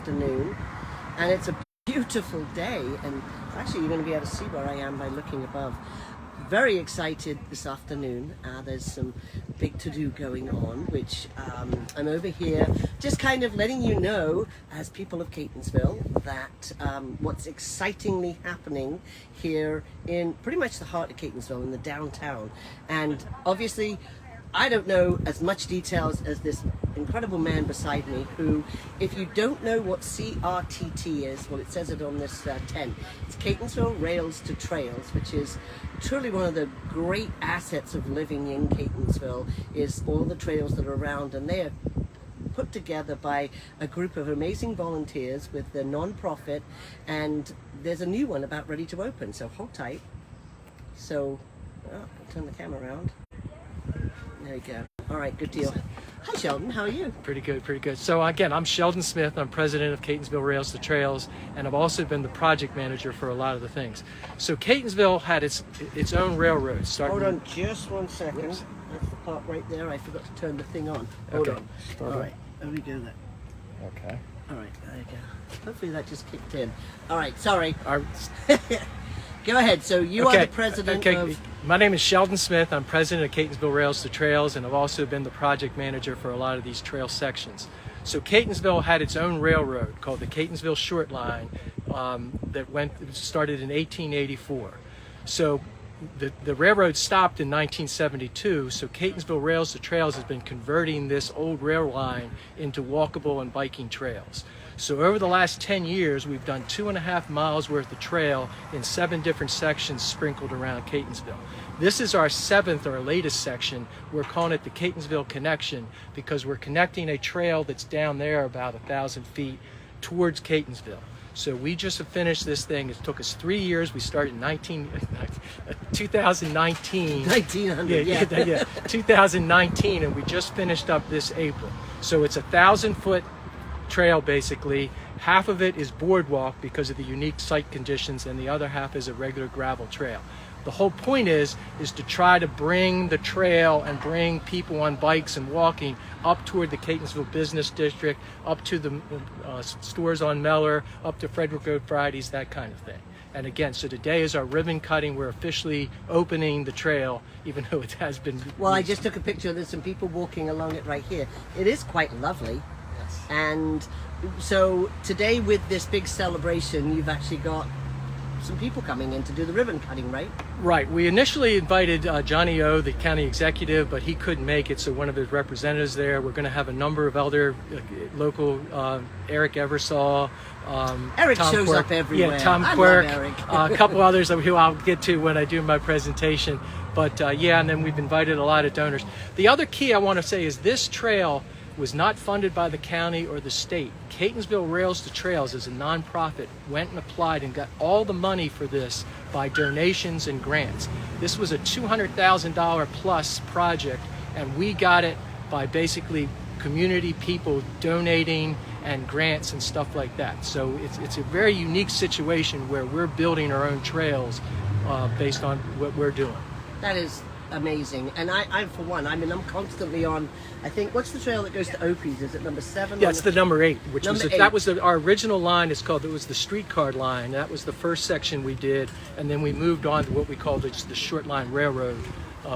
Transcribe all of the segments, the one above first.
afternoon, and it's a beautiful day, and actually you're going to be able to see where I am by looking above. Very excited this afternoon. There's some big to-do going on, which I'm over here just kind of letting you know, as people of Catonsville, that what's excitingly happening here in pretty much the heart of Catonsville, in the downtown. And obviously, I don't know as much details as this incredible man beside me, who, if you don't know what CRTT is, well, it says it on this tent. It's Catonsville Rails to Trails, which is truly one of the great assets of living in Catonsville, is all the trails that are around, and they are put together by a group of amazing volunteers with the non-profit, and there's a new one about ready to open, so hold tight. So, I'll turn the camera around. There you go. All right, good deal. Hi, Sheldon. How are you? Pretty good, pretty good. So again, I'm Sheldon Smith. I'm president of Catonsville Rails to Trails, and I've also been the project manager for a lot of the things. So Catonsville had its own railroad. Hold on just one second. Oops. That's the part right there. I forgot to turn the thing on. Hold on. All right. There we go. Okay. All right. There you go. Hopefully that just kicked in. All right. Sorry. Go ahead. So you are the president of... My name is Sheldon Smith. I'm president of Catonsville Rails to Trails, and I've also been the project manager for a lot of these trail sections. So Catonsville had its own railroad called the Catonsville Short Line that started in 1884. So the railroad stopped in 1972, so Catonsville Rails to Trails has been converting this old rail line into walkable and biking trails. So over the last 10 years, we've done 2.5 miles worth of trail in 7 different sections sprinkled around Catonsville. This is our 7th or latest section. We're calling it the Catonsville Connection because we're connecting a trail that's down there about 1,000 feet towards Catonsville. So we just have finished this thing. It took us 3 years. We started in 2019. 1900, yeah, 2019, and we just finished up this April. So it's 1,000-foot trail basically. Half of it is boardwalk because of the unique site conditions, and the other half is a regular gravel trail. The whole point is to try to bring the trail and bring people on bikes and walking up toward the Catonsville Business District, up to the stores on Meller, up to Frederick Road Fridays, that kind of thing. And again, so today is our ribbon cutting. We're officially opening the trail, even though it has been... Well, I just took a picture. There's some people walking along it right here. It is quite lovely. And so today, with this big celebration, you've actually got some people coming in to do the ribbon cutting, right? Right. We initially invited Johnny O, the county executive, but he couldn't make it, so one of his representatives there. We're going to have a number of other local, Eric Eversole, Eric Tom shows Quirk, up everywhere. Yeah, Tom Quirk, a couple others who I'll get to when I do my presentation. But yeah, and then we've invited a lot of donors. The other key I want to say is this trail was not funded by the county or the state. Catonsville Rails to Trails is a nonprofit, went and applied and got all the money for this by donations and grants. This was a $200,000 plus project, and we got it by basically community people donating and grants and stuff like that. So it's a very unique situation where we're building our own trails based on what we're doing. That is amazing. And I for one, I'm constantly on, I think, what's the trail that goes to Opie's? Is it number 7? Yeah, it's the number 8, which number was 8. That was our original line. It was the streetcar line. That was the first section we did, and then we moved on to what we call the short line railroad,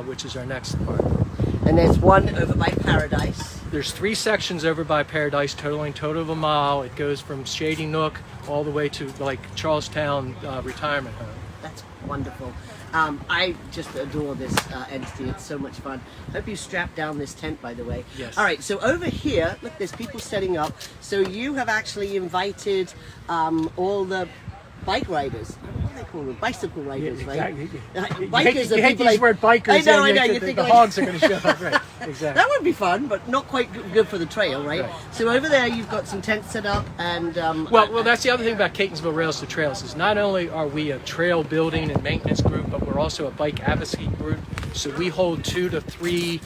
which is our next part. And there's one over by Paradise. There's 3 sections over by Paradise, totaling total of a mile. It goes from Shady Nook all the way to like Charlestown retirement home. That's wonderful. I just adore this entity. It's so much fun. Hope you strap down this tent, by the way. Yes. All right, so over here, look, there's people setting up. So you have actually invited all the bike riders. What do they call them? Bicycle riders, right? Bikers you hate these word bikers. I know. You think the hogs are going to show up, right? Exactly. That would be fun, but not quite good for the trail, right? So over there, you've got some tents set up, and well, that's the other thing about Catonsville Rails to Trails is not only are we a trail building and maintenance group, but we're also a bike advocacy group. So we hold 2 to 3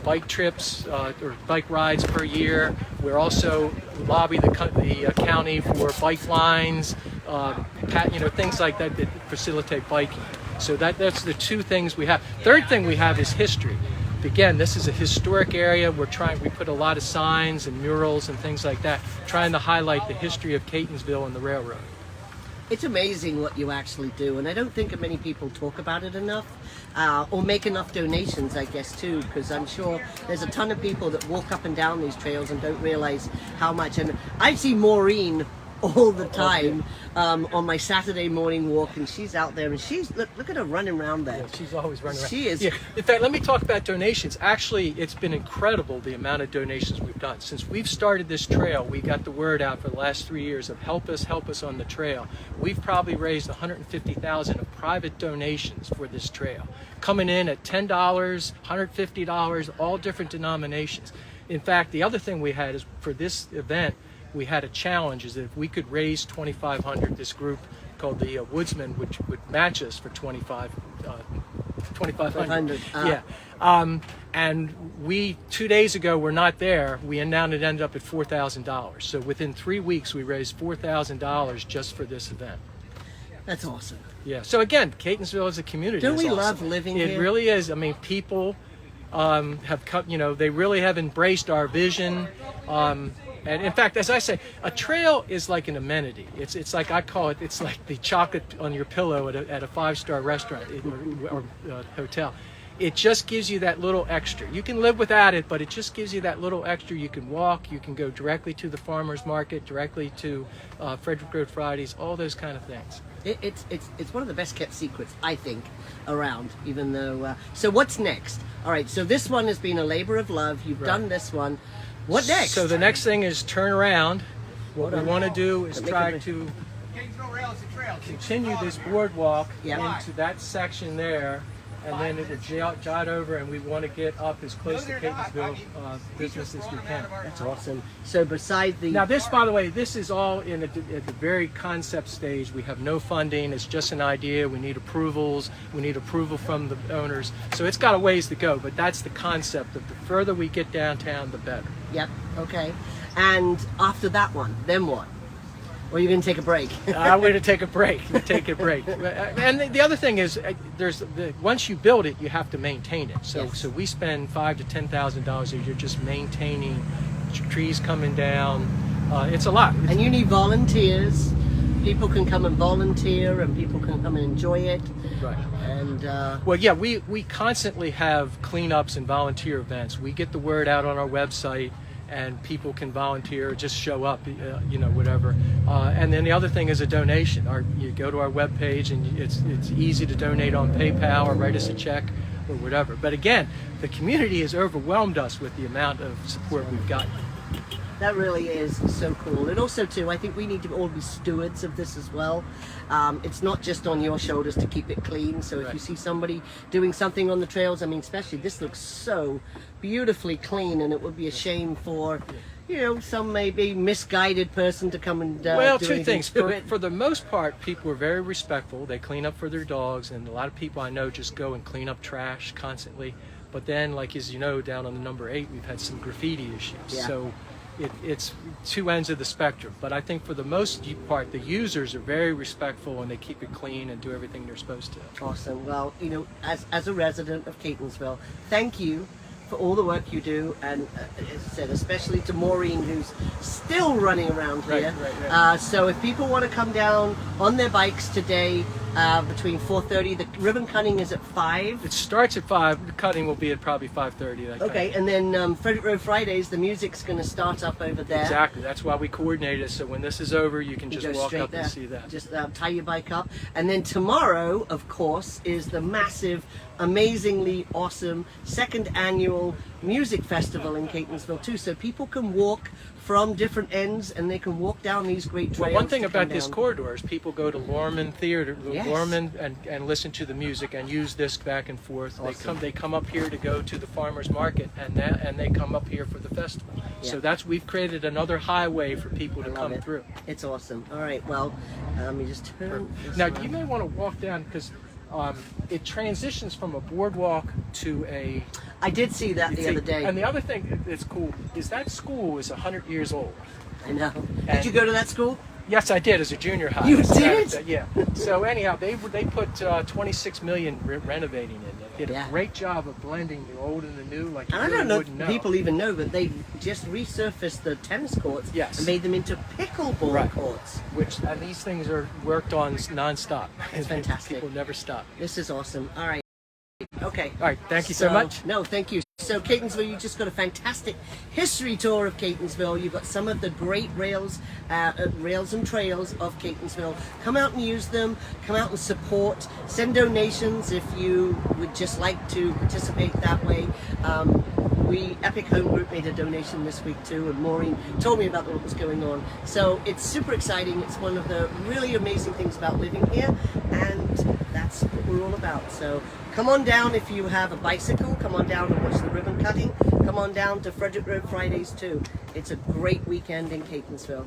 bike trips or bike rides per year. We're also lobby the county for bike lines, things like that facilitate biking. So that's the 2 things we have. Third thing we have is history. again, this is a historic area. We put a lot of signs and murals and things like that, trying to highlight the history of Catonsville and the railroad. It's amazing what you actually do, and I don't think many people talk about it enough, or make enough donations, I guess, too, because I'm sure there's a ton of people that walk up and down these trails and don't realize how much. And I see Maureen all the time on my Saturday morning walk, and she's out there, and she's look at her running around there. Yeah, she's always running around. She is. Yeah. In fact, let me talk about donations. Actually, it's been incredible the amount of donations we've done. Since we've started this trail, we got the word out for the last 3 years of help us on the trail. We've probably raised $150,000 of private donations for this trail, coming in at $10, $150, all different denominations. In fact, the other thing we had is for this event, we had a challenge is that if we could raise $2,500, this group called the Woodsmen would match us for $2,500. Yeah. And we 2 days ago were not there. We ended up at $4,000. So within 3 weeks, we raised $4,000 just for this event. That's awesome. Yeah. So again, Catonsville as a community. Don't we awesome. love living here? It really is. I mean, people have come. They really have embraced our vision. And in fact, as I say, a trail is like an amenity. It's like I call it. It's like the chocolate on your pillow at a 5-star restaurant or hotel. It just gives you that little extra. You can live without it, but it just gives you that little extra. You can walk. You can go directly to the farmers market, directly to Frederick Road Fridays, all those kind of things. It's one of the best kept secrets, I think, around. Even though, so what's next? All right. So this one has been a labor of love. You've done this one. What next? So the next thing is turn around. What we want to do is try to continue this boardwalk into that section there, and then it will jot over, and we want to get up as close to Catonsville business as we can. That's awesome. So beside the... Now this, by the way, this is all at the very concept stage. We have no funding. It's just an idea. We need approvals. We need approval from the owners. So it's got a ways to go, but that's the concept of the further we get downtown, the better. Yep, okay. And after that one, then what? Or are you going to take a break? I'm going to take a break. And the other thing is, once you build it, you have to maintain it. So we spend $5,000 to $10,000 a year just maintaining trees coming down. It's a lot. And you need volunteers. People can come and volunteer, and people can come and enjoy it. Right. And well, yeah, we constantly have cleanups and volunteer events. We get the word out on our website, and people can volunteer, just show up, whatever. And then the other thing is a donation. You go to our webpage, and it's easy to donate on PayPal or write us a check or whatever. But again, the community has overwhelmed us with the amount of support we've gotten. That really is so cool. And also, too, I think we need to all be stewards of this as well. It's not just on your shoulders to keep it clean. So if you see somebody doing something on the trails, I mean, especially this looks so beautifully clean, and it would be a shame for, some maybe misguided person to come and well, do two things. to For the most part, people are very respectful. They clean up for their dogs, and a lot of people I know just go and clean up trash constantly. But then, like as you know, down on the number 8, we've had some graffiti issues. Yeah. So it's two ends of the spectrum. But I think for the most part, the users are very respectful, and they keep it clean and do everything they're supposed to. Awesome. Well, as a resident of Catonsville, thank you for all the work you do, and as I said, especially to Maureen, who's still running around here. Right. So if people want to come down on their bikes today, between 4:30, the ribbon cutting is at 5. It starts at 5. The cutting will be at probably 5:30. Okay, and then Frederick Road Fridays, the music's going to start up over there. Exactly. That's why we coordinated. So when this is over, you can just walk up and see that. Just tie your bike up. And then tomorrow, of course, is the massive, amazingly awesome 2nd annual music festival in Catonsville too. So people can walk from different ends, and they can walk down these great trails. Well, one thing about this corridor is people go to Lorman Theater, Lorman, and listen to the music and use this back and forth. Awesome. They come up here to go to the farmers market, and they come up here for the festival. Yeah. So we've created another highway for people to come through. It's awesome. All right, well, let me just turn this Now around. you may want to walk down because it transitions from a boardwalk to a... I did see that the other day. And the other thing that's cool is that school is 100 years old. I know. Did you go to that school? Yes, I did as a junior high. You did? Yeah. So anyhow, they put 26 million renovating it. They did Yeah. a great job of blending the old and the new. Like you And I really don't know wouldn't if people even know, but they just resurfaced the tennis courts Yes. and made them into pickleball Right. courts. Which and these things are worked on nonstop. It's fantastic. People never stop. This is awesome. All right. Okay. All right. Thank you so much. No, thank you. So Catonsville, you just got a fantastic history tour of Catonsville. You've got some of the great rails and trails of Catonsville. Come out and use them. Come out and support. Send donations if you would just like to participate that way. EPIK Home Group made a donation this week too, and Maureen told me about what was going on. So it's super exciting. It's one of the really amazing things about living here, and that's what we're all about. So come on down if you have a bicycle. Come on down and watch the ribbon cutting. Come on down to Frederick Road Fridays too. It's a great weekend in Catonsville.